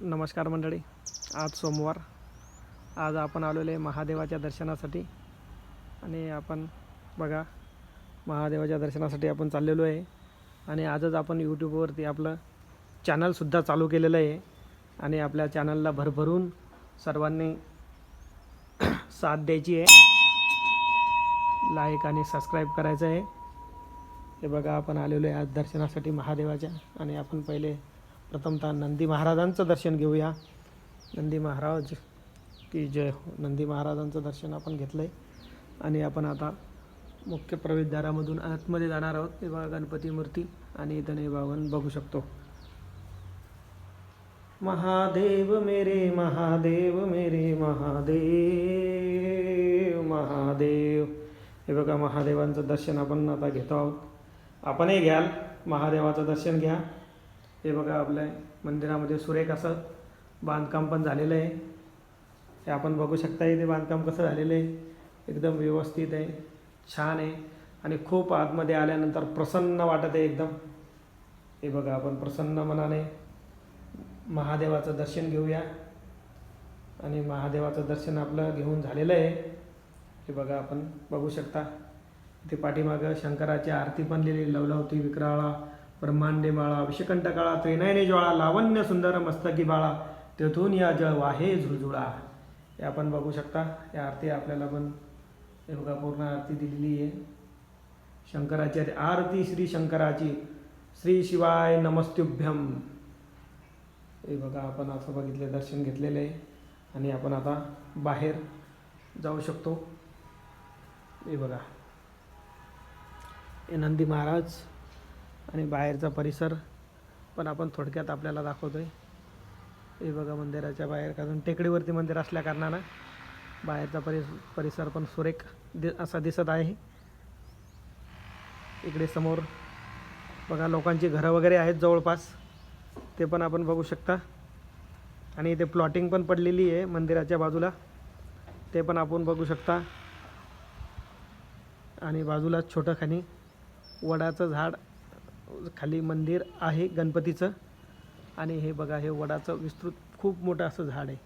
नमस्कार मंडळी. आज सोमवार. आज आपण आलेलो आहे महादेवाच्या दर्शनासाठी. आणि आपण बघा, महादेवाच्या दर्शनासाठी आपण चाललेलो आहे. आणि आजच आपण यूट्यूबवरती आपलं चॅनलसुद्धा चालू केलेलं आहे. आणि आपल्या चॅनलला भरभरून सर्वांनी साथ द्यायची आहे, लाईक आणि सबस्क्राईब करायचं आहे. हे बघा, आपण आलेलो आहे आज दर्शनासाठी महादेवाच्या. आणि आपण पहिले प्रथमतः नंदी महाराजांचं दर्शन घेऊया. नंदी महाराज की जय हो. नंदी महाराजांचं दर्शन आपण घेतलं आहे. आणि आपण आता मुख्य प्रवेशद्वारामधून आतमध्ये जाणार आहोत. हे बघा, गणपती मूर्ती आणि इथं बावन बघू शकतो. महादेव मेरे महादेव मेरे महादेव महादेव. हे बघा, महादेवांचं दर्शन आपण आता घेतो आहोत. आपणही घ्याल, महादेवाचं दर्शन घ्या. हे बघा, आपल्या मंदिरामध्ये सुरेख असं बांधकाम पण झालेलं आहे. हे आपण बघू शकता. इथे बांधकाम कसं झालेलं आहे, एकदम व्यवस्थित आहे, छान आहे. आणि खूप आतमध्ये आल्यानंतर प्रसन्न वाटत आहे एकदम. हे बघा, आपण प्रसन्न मनाने महादेवाचं दर्शन घेऊया. आणि महादेवाचं दर्शन आपलं घेऊन झालेलं आहे. हे बघा, आपण बघू शकता. इथे पाठीमागं शंकराची आरती पण लिहिली. लवलवती विक्राळा ब्रह्मांडे बाळा विषकंठकाळा त्रिनयने ज्वाळा लावण्य सुंदर मस्तकी बाळा तेथून या जळ वाहे झुळझुळा. हे आपण बघू शकता. या आरती आपल्याला पण हे बघा, पूर्ण आरती दिलेली आहे. शंकराची आरती श्री शंकराची श्री शिवाय नमस्तुभ्यम. हे बघा, आपण असं बघितले, दर्शन घेतलेलं आहे. आणि आपण आता बाहेर जाऊ शकतो. हे बघा, हे नंदी महाराज आणि बाहेरचा परिसर पण आपण थोडक्यात आपल्याला दाखवतो आहे. हे बघा, मंदिराच्या बाहेर, कारण टेकडीवरती मंदिर असल्या कारणानं बाहेरचा परिसर पण सुरेख असा दिसत आहे. इकडे समोर बघा, लोकांची घरं वगैरे आहेत जवळपास, ते पण आपण बघू शकता. आणि इथे प्लॉटिंग पण पडलेली आहे मंदिराच्या बाजूला, ते पण आपण बघू शकता. आणि बाजूला छोटं खाली वडाचं झाड, खाली मंदिर आहे गणपतीचं. आणि हे बघा, हे वडाचं विस्तृत खूप मोठं असं झाड आहे,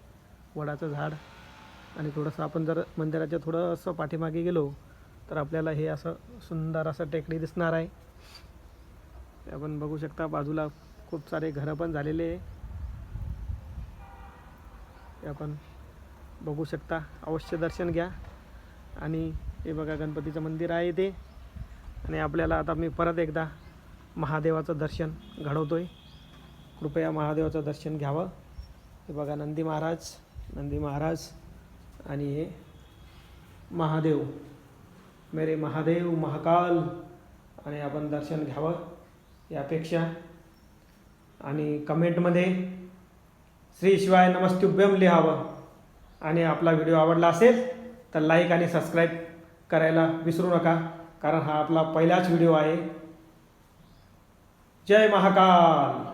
वडाचं झाड. आणि थोडंसं आपण जर मंदिराच्या थोडंसं पाठीमागे गेलो तर आपल्याला हे असं सुंदर असं टेकडी दिसणार आहे. आपण बघू शकता. बाजूला खूप सारे घरं पण झालेले आहे, ते आपण बघू शकता. अवश्य दर्शन घ्या. आणि हे बघा, गणपतीचं मंदिर आहे ते. आणि आपल्याला आता मी परत एकदा महादेवाचं दर्शन घडवतो आहे. कृपया महादेवाचं दर्शन घ्यावं. हे बघा, नंदी महाराज आणि हे महादेव, मेरे महादेव महाकाल. आणि आपण दर्शन घ्यावं यापेक्षा. आणि कमेंटमध्ये श्री शिवाय नमस्तुभ्यम लिहावं. आणि आपला व्हिडिओ आवडला असेल तर लाईक आणि सबस्क्राईब करायला विसरू नका, कारण हा आपला पहिलाच व्हिडिओ आहे. जय महाकाल.